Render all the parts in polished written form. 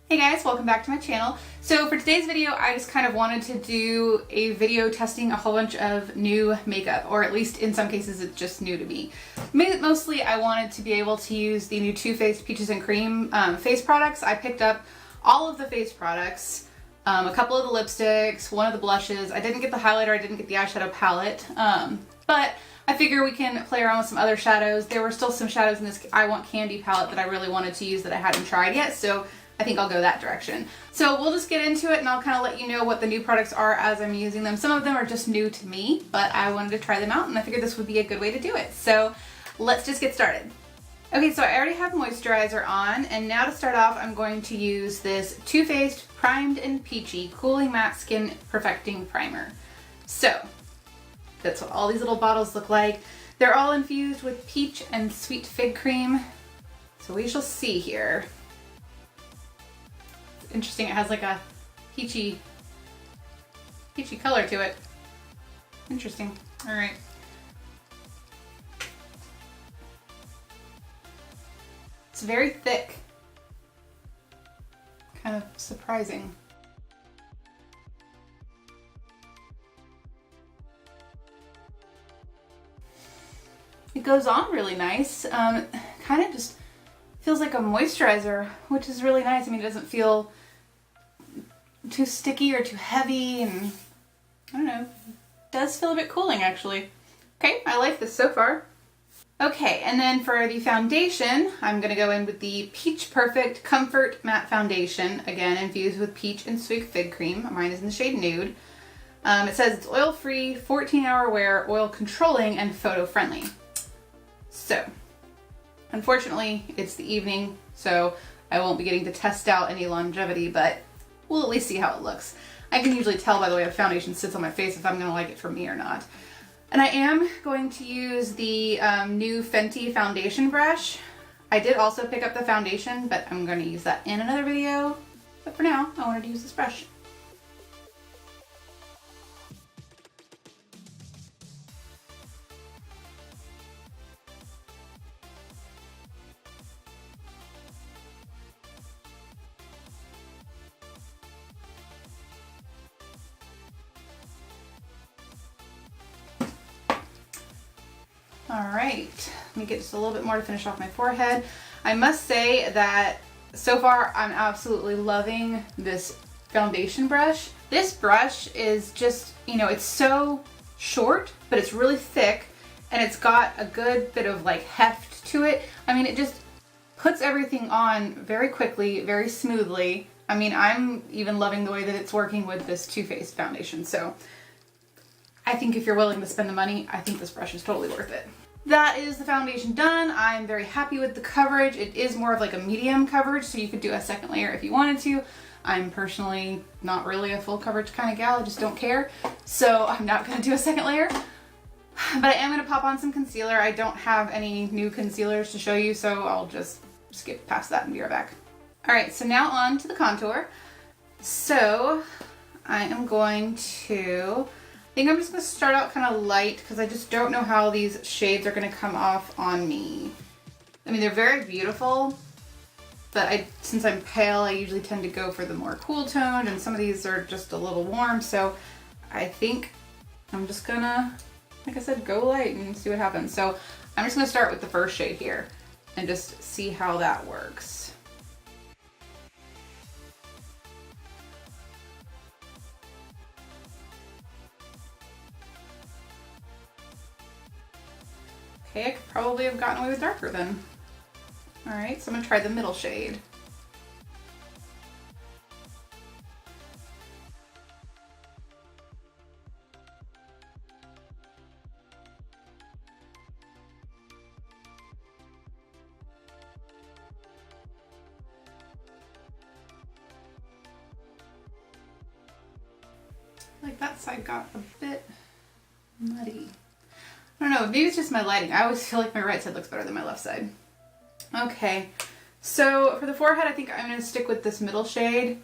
Hey guys, welcome back to my channel. So for today's video, I just kind of wanted to do a video testing a whole bunch of new makeup, or at least in some cases it's just new to me. Mostly I wanted to be able to use the new Too Faced Peaches and Cream face products. I picked up all of the face products, a couple of the lipsticks, one of the blushes. I didn't get the highlighter, I didn't get the eyeshadow palette, but I figure we can play around with some other shadows. There were still some shadows in this I Want Kandee palette that I really wanted to use that I hadn't tried yet, so I think I'll go that direction. So we'll just get into it and I'll kind of let you know what the new products are as I'm using them. Some of them are just new to me, but I wanted to try them out and I figured this would be a good way to do it. So let's just get started. Okay, so I already have moisturizer on, and now to start off I'm going to use this Too Faced Primed and Peachy Cooling Matte Skin Perfecting Primer. So that's what all these little bottles look like. They're all infused with peach and sweet fig cream. So we shall see here. Interesting, it has like a peachy color to it. Interesting. All right. It's very thick. Kind of surprising. It goes on really nice. Kind of just feels like a moisturizer, which is really nice. I mean, it doesn't feel too sticky or too heavy, and I don't know, it does feel a bit cooling actually. Okay, I like this so far. Okay, and then for the foundation, I'm gonna go in with the Peach Perfect Comfort Matte Foundation, again infused with peach and sweet fig cream. Mine is in the shade Nude. It says it's oil-free, 14-hour wear, oil controlling, and photo-friendly. So, unfortunately, it's the evening, so I won't be getting to test out any longevity, but we'll at least see how it looks. I can usually tell by the way the foundation sits on my face if I'm going to like it for me or not. And I am going to use the new Fenty foundation brush. I did also pick up the foundation, but I'm going to use that in another video. But for now, I wanted to use this brush. Alright, let me get just a little bit more to finish off my forehead. I must say that so far I'm absolutely loving this foundation brush. This brush is just, you know, it's so short, but it's really thick, and it's got a good bit of like heft to it. I mean, it just puts everything on very quickly, very smoothly. I mean, I'm even loving the way that it's working with this Too Faced foundation, so I think if you're willing to spend the money, I think this brush is totally worth it. That is the foundation done. I'm very happy with the coverage. It is more of like a medium coverage, so you could do a second layer if you wanted to. I'm personally not really a full coverage kind of gal, I just don't care. So I'm not gonna do a second layer. But I am gonna pop on some concealer. I don't have any new concealers to show you, so I'll just skip past that and be right back. All right, so now on to the contour. So I am going to, I think I'm just going to start out kind of light because I just don't know how these shades are going to come off on me. I mean, they're very beautiful, but since I'm pale, I usually tend to go for the more cool toned, and some of these are just a little warm, so I think I'm just gonna, like I said, go light and see what happens. So I'm just going to start with the first shade here and just see how that works. Okay, I could probably have gotten away with darker then. Alright, so I'm going to try the middle shade. Like that side got a bit muddy. I don't know, maybe it's just my lighting. I always feel like my right side looks better than my left side. Okay, so for the forehead, I think I'm going to stick with this middle shade.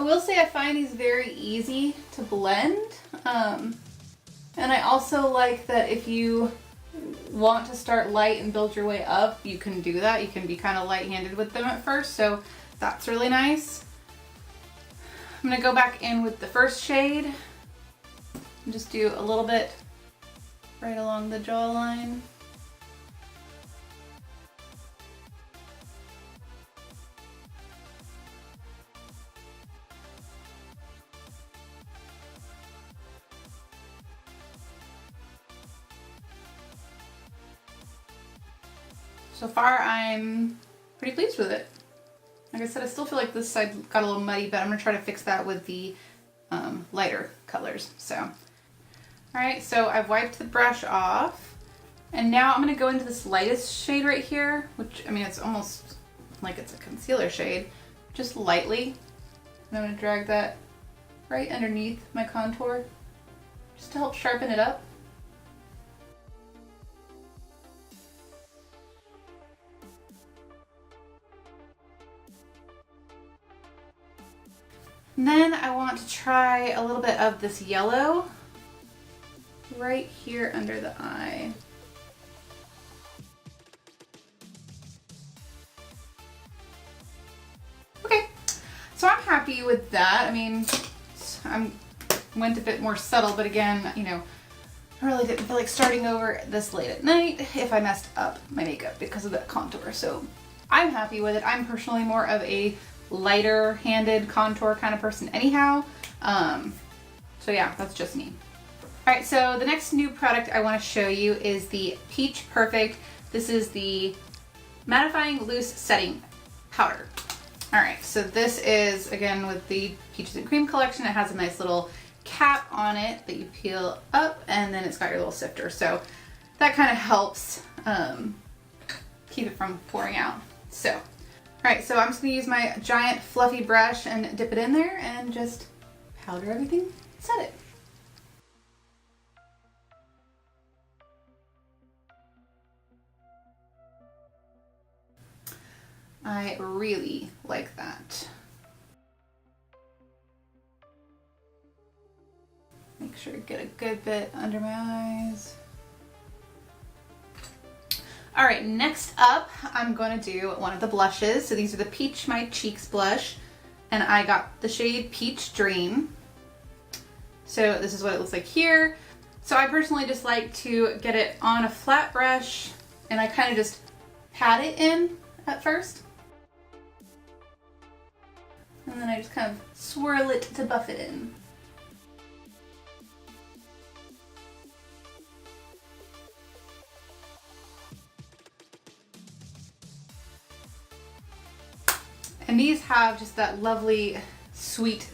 I will say I find these very easy to blend. And I also like that if you want to start light and build your way up, you can do that. You can be kind of light-handed with them at first, so that's really nice. I'm gonna go back in with the first shade and just do a little bit right along the jawline. So far, I'm pretty pleased with it. Like I said, I still feel like this side got a little muddy, but I'm gonna try to fix that with the lighter colors. So, all right, so I've wiped the brush off, and now I'm gonna go into this lightest shade right here, which, I mean, it's almost like it's a concealer shade, just lightly. And I'm gonna drag that right underneath my contour, just to help sharpen it up. And then I want to try a little bit of this yellow right here under the eye. Okay, so I'm happy with that. I mean, I went a bit more subtle, but again, you know, I really didn't feel like starting over this late at night if I messed up my makeup because of that contour. So I'm happy with it. I'm personally more of a lighter handed contour kind of person anyhow. So yeah, that's just me. All right, so the next new product I want to show you is the Peach Perfect. This is the Mattifying Loose Setting Powder. All right, so this is, again, with the Peaches and Cream collection. It has a nice little cap on it that you peel up, and then it's got your little sifter. So that kind of helps keep it from pouring out. So, all right, so I'm just gonna use my giant fluffy brush and dip it in there and just powder everything, set it. I really like that. Make sure to get a good bit under my eyes. All right, next up, I'm going to do one of the blushes. So these are the Peach My Cheeks blush, and I got the shade Peach Dream. So this is what it looks like here. So I personally just like to get it on a flat brush, and I kind of just pat it in at first. And then I just kind of swirl it to buff it in. And these have just that lovely, sweet,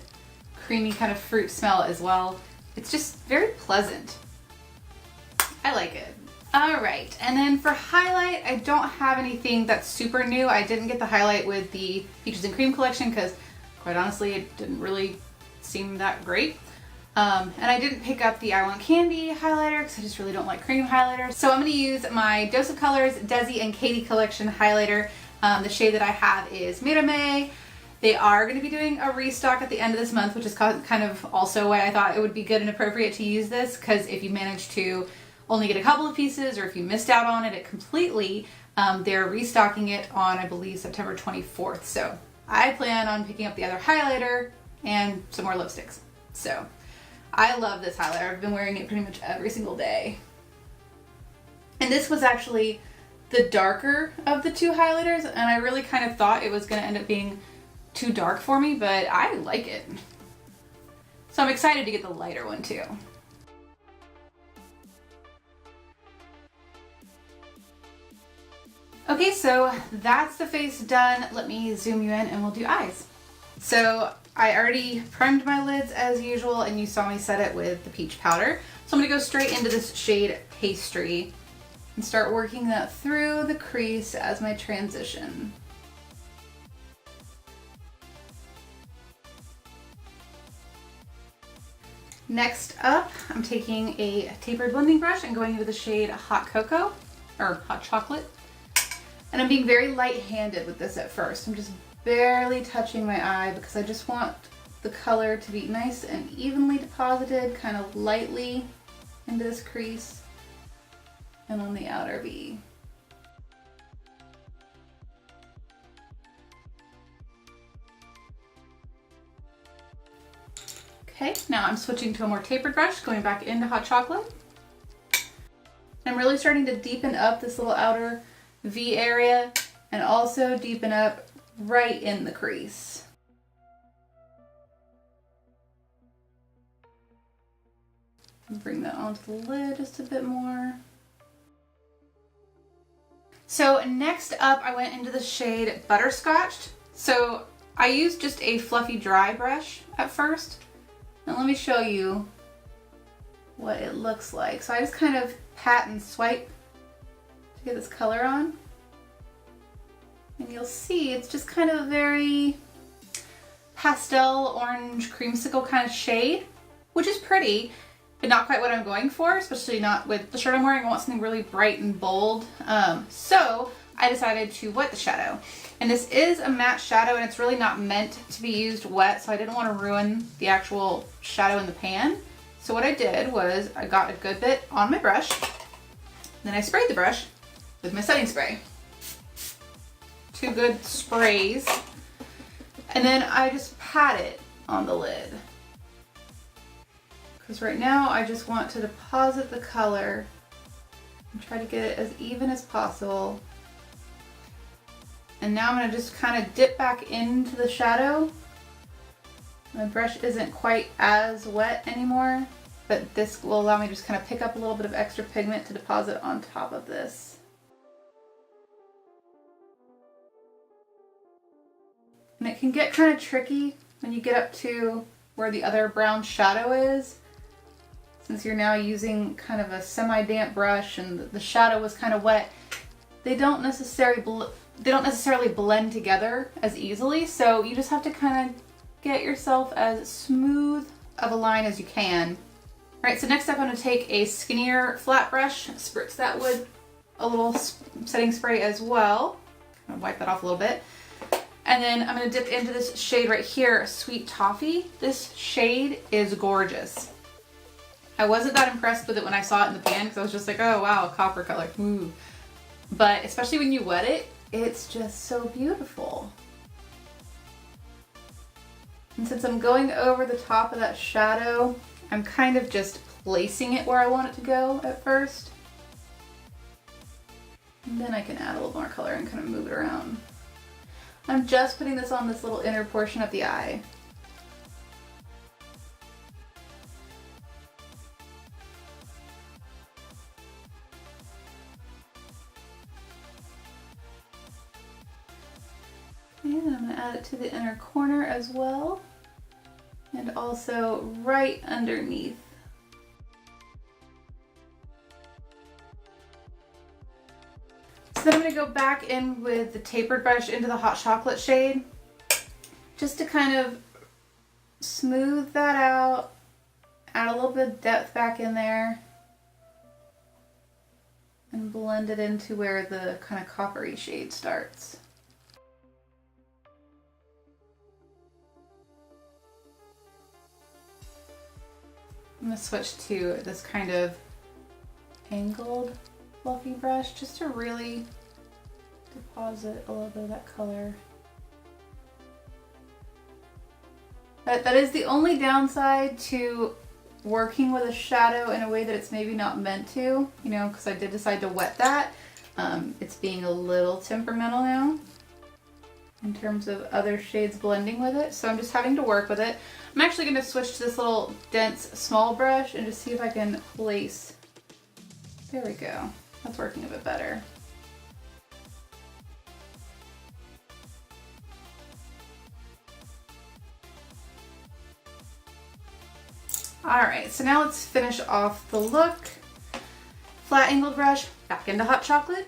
creamy kind of fruit smell as well. It's just very pleasant. I like it. All right, and then for highlight, I don't have anything that's super new. I didn't get the highlight with the Peaches and Cream collection because, quite honestly, it didn't really seem that great. And I didn't pick up the I Want Kandee highlighter because I just really don't like cream highlighters. So I'm going to use my Dose of Colors Desi and Katy collection highlighter. The shade that I have is Mirame. They are going to be doing a restock at the end of this month, which is kind of also why I thought it would be good and appropriate to use this, because if you manage to only get a couple of pieces or if you missed out on it completely, they're restocking it on, I believe, September 24th. So I plan on picking up the other highlighter and some more lipsticks. So I love this highlighter. I've been wearing it pretty much every single day. And this was actually the darker of the two highlighters, and I really kind of thought it was going to end up being too dark for me, but I like it. So I'm excited to get the lighter one too. Okay, so that's the face done. Let me zoom you in and we'll do eyes. So I already primed my lids as usual, and you saw me set it with the peach powder. So I'm gonna go straight into this shade Pastry and start working that through the crease as my transition. Next up, I'm taking a tapered blending brush and going into the shade Hot Cocoa, or Hot Chocolate. And I'm being very light-handed with this at first. I'm just barely touching my eye because I just want the color to be nice and evenly deposited, kind of lightly into this crease and on the outer V. Okay, now I'm switching to a more tapered brush, going back into hot chocolate. I'm really starting to deepen up this little outer V area and also deepen up right in the crease. Bring that onto the lid just a bit more. So next up, I went into the shade Butterscotch. So I used just a fluffy dry brush at first. And let me show you what it looks like. So I just kind of pat and swipe to get this color on. And you'll see it's just kind of a very pastel orange creamsicle kind of shade, which is pretty, but not quite what I'm going for, especially not with the shirt I'm wearing. I want something really bright and bold. So I decided to wet the shadow. And this is a matte shadow and it's really not meant to be used wet, so I didn't want to ruin the actual shadow in the pan. So what I did was I got a good bit on my brush, then I sprayed the brush with my setting spray. 2 good sprays. And then I just pat it on the lid. Because right now I just want to deposit the color and try to get it as even as possible. And now I'm going to just kind of dip back into the shadow. My brush isn't quite as wet anymore, but this will allow me to just kind of pick up a little bit of extra pigment to deposit on top of this. And it can get kind of tricky when you get up to where the other brown shadow is, since you're now using kind of a semi-damp brush and the shadow was kind of wet. They don't necessarily blend together as easily, so you just have to kind of get yourself as smooth of a line as you can. All right, so next up I'm going to take a skinnier flat brush, spritz that with a little setting spray as well. I'm going to wipe that off a little bit. And then I'm going to dip into this shade right here, Sweet Toffee. This shade is gorgeous. I wasn't that impressed with it when I saw it in the pan because I was just like, oh wow, copper color. Ooh. But especially when you wet it, it's just so beautiful. And since I'm going over the top of that shadow, I'm kind of just placing it where I want it to go at first. And then I can add a little more color and kind of move it around. I'm just putting this on this little inner portion of the eye. And I'm going to add it to the inner corner as well, and also right underneath. So then I'm going to go back in with the tapered brush into the hot chocolate shade, just to kind of smooth that out, add a little bit of depth back in there, and blend it into where the kind of coppery shade starts. I'm going to switch to this kind of angled fluffy brush just to really deposit a little bit of that color. That is the only downside to working with a shadow in a way that it's maybe not meant to, you know, because I did decide to wet that. It's being a little temperamental now in terms of other shades blending with it, so I'm just having to work with it. I'm actually going to switch to this little dense small brush and just see if I can place. There we go. That's working a bit better. Alright, so now let's finish off the look. Flat angled brush, back into hot chocolate,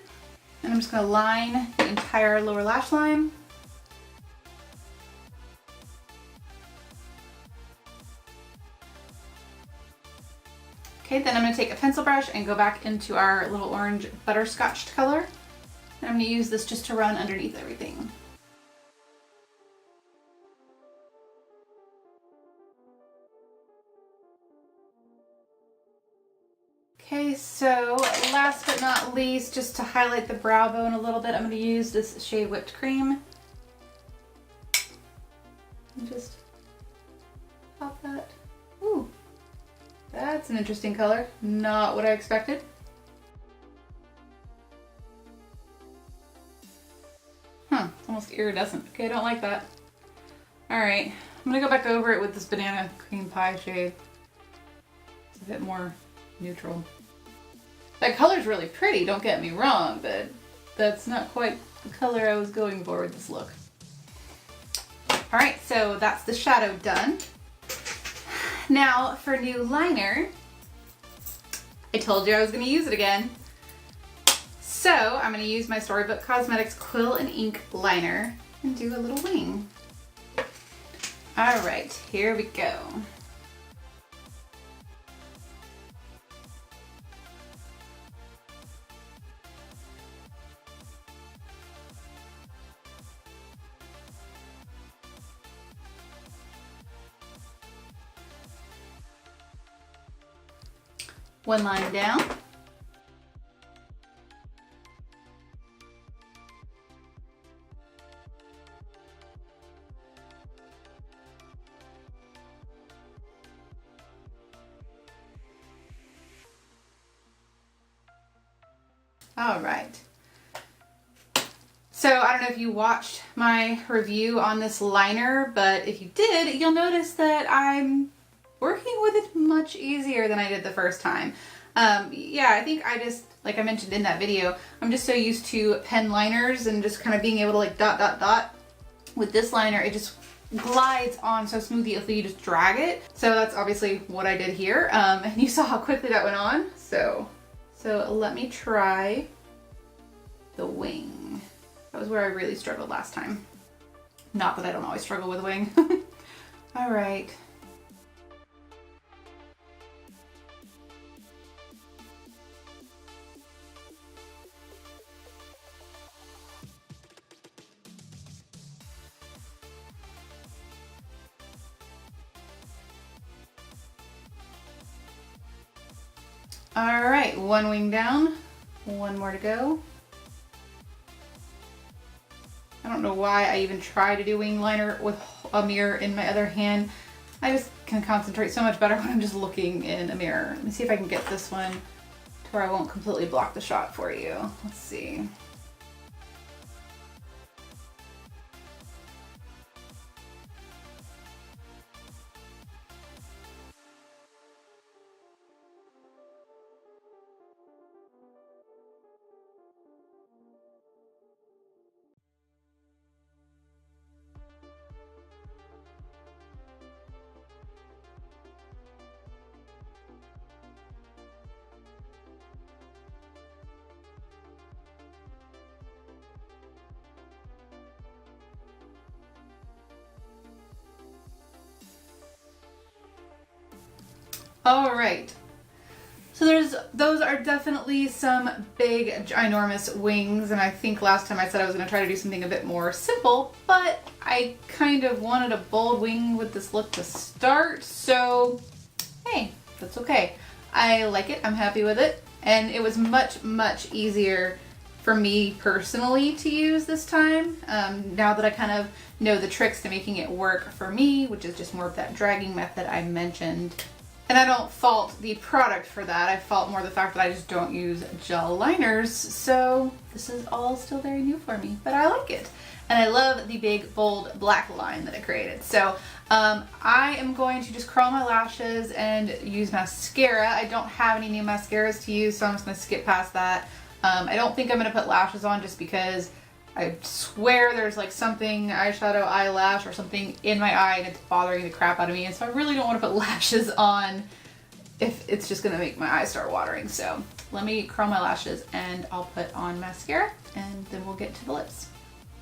and I'm just going to line the entire lower lash line. Okay, then I'm going to take a pencil brush and go back into our little orange butterscotch color. And I'm going to use this just to run underneath everything. Okay, so last but not least, just to highlight the brow bone a little bit, I'm going to use this shade Whipped Cream. And just pop that. Ooh, that's an interesting color. Not what I expected. It's almost iridescent. Okay, I don't like that. Alright, I'm gonna go back over it with this banana cream pie shade. It's a bit more neutral. That color's really pretty, don't get me wrong, but that's not quite the color I was going for with this look. Alright, so that's the shadow done. Now for new liner, I told you I was gonna use it again. So I'm going to use my Storybook Cosmetics Quill and Ink liner and do a little wing. Alright, here we go. One line down. All right. So I don't know if you watched my review on this liner, but if you did, you'll notice that I'm working with it much easier than I did the first time. Yeah, I think I just, like I mentioned in that video, I'm just so used to pen liners and just kind of being able to like dot, dot, dot. With this liner, it just glides on so smoothly if you just drag it. So that's obviously what I did here. And you saw how quickly that went on. So let me try the wing. That was where I really struggled last time. Not that I don't always struggle with a wing. All right. All right, one wing down, one more to go. I don't know why I even try to do wing liner with a mirror in my other hand. I just can concentrate so much better when I'm just looking in a mirror. Let me see if I can get this one to where I won't completely block the shot for you. Let's see. All right, so those are definitely some big, ginormous wings, and I think last time I said I was going to try to do something a bit more simple, but I kind of wanted a bold wing with this look to start, so hey, that's okay. I like it, I'm happy with it, and it was much, much easier for me personally to use this time, now that I kind of know the tricks to making it work for me, which is just more of that dragging method I mentioned. And I don't fault the product for that. I fault more the fact that I just don't use gel liners. So this is all still very new for me, but I like it. And I love the big, bold black line that it created. So I am going to just curl my lashes and use mascara. I don't have any new mascaras to use, so I'm just gonna skip past that. I don't think I'm gonna put lashes on just because I swear there's like something, eyeshadow, eyelash, or something in my eye and it's bothering the crap out of me. And so I really don't want to put lashes on if it's just going to make my eyes start watering. So let me curl my lashes and I'll put on mascara and then we'll get to the lips.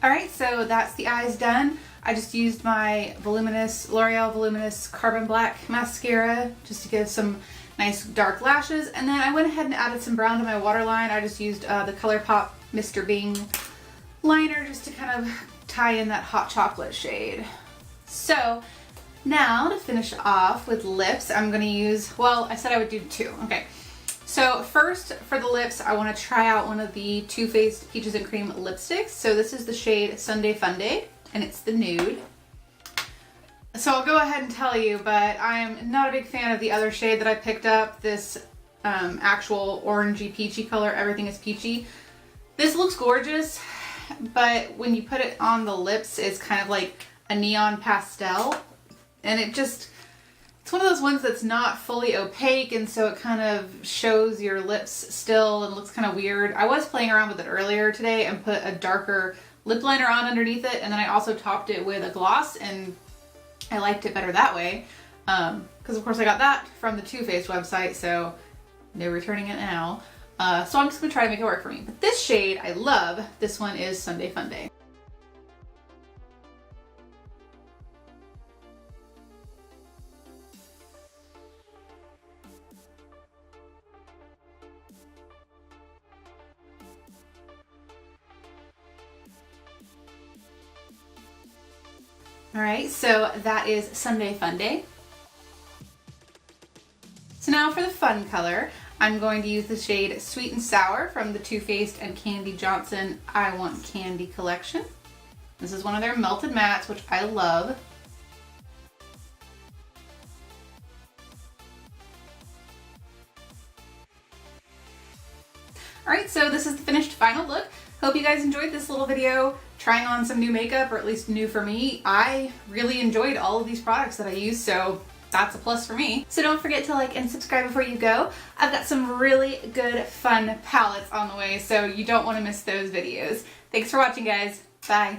All right, so that's the eyes done. I just used my L'Oreal Voluminous Carbon Black mascara just to give some nice dark lashes. And then I went ahead and added some brown to my waterline. I just used the ColourPop Mr. Bing liner just to kind of tie in that hot chocolate shade. So now to finish off with lips, I'm going to use, well, I said I would do two. Okay, So first for the lips, I want to try out one of the Too Faced Peaches and Cream lipsticks. So this is the shade Sunday Funday, and it's the Nude. So I'll go ahead and tell you, but I'm not a big fan of the other shade that I picked up, this actual orangey peachy color. Everything is peachy. This looks gorgeous, but when you put it on the lips, it's kind of like a neon pastel, and it's one of those ones that's not fully opaque, and so it kind of shows your lips still and looks kind of weird. I was playing around with it earlier today and put a darker lip liner on underneath it, and then I also topped it with a gloss, and I liked it better that way, because of course I got that from the Too Faced website, so no returning it now. So I'm just going to try to make it work for me. But this shade I love. This one is Sunday Funday. Alright, so that is Sunday Funday. So now for the fun color, I'm going to use the shade Sweet and Sour from the Too Faced and Kandee Johnson I Want Kandee collection. This is one of their melted mattes, which I love. Alright, so this is the finished final look. Hope you guys enjoyed this little video trying on some new makeup, or at least new for me. I really enjoyed all of these products that I use, so that's a plus for me. So don't forget to like and subscribe before you go. I've got some really good fun palettes on the way, so you don't want to miss those videos. Thanks for watching, guys. Bye.